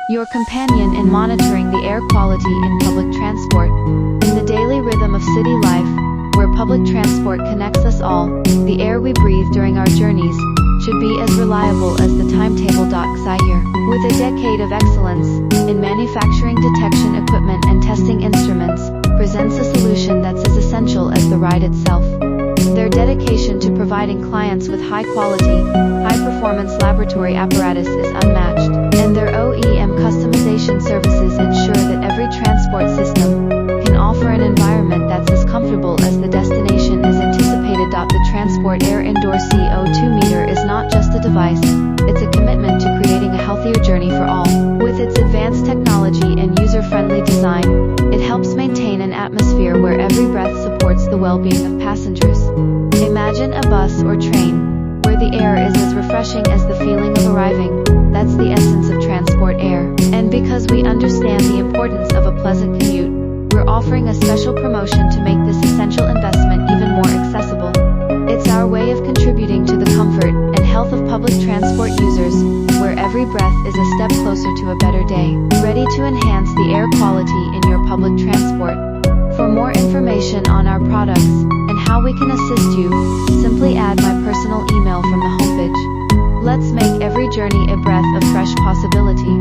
your companion in monitoring the air quality in public transport. In the daily rhythm of city life, where public transport connects us all, the air we breathe during our journeys should be as reliable as the timetable. Zaire, with a decade of excellence in manufacturing detection equipment and testing instruments, presents a solution that's as essential as the ride itself. Their dedication to providing clients with high-quality, high-performance laboratory apparatus is unmatched, and their OEM customization services ensure that every transport system can offer an environment that's as comfortable as the destination is anticipated. The Transport Air Indoor CO2 meter is not just a device, it's a commitment to creating a healthier journey for all. With its advanced technology and user-friendly design, it helps maintain an atmosphere where every breath supports the well-being of passengers. Imagine a bus or train, where the air is as refreshing as the feeling of arriving. That's the essence of transport air. And because we understand the importance of a pleasant commute, we're offering a special promotion to make this essential investment even more accessible. It's our way of contributing to the comfort and health of public transport users, where every breath is a step closer to a better day. Ready to enhance the air quality in your public transport? For more information on our products and how we can assist you, simply add my personal email from the homepage. Let's make every journey a breath of fresh possibility.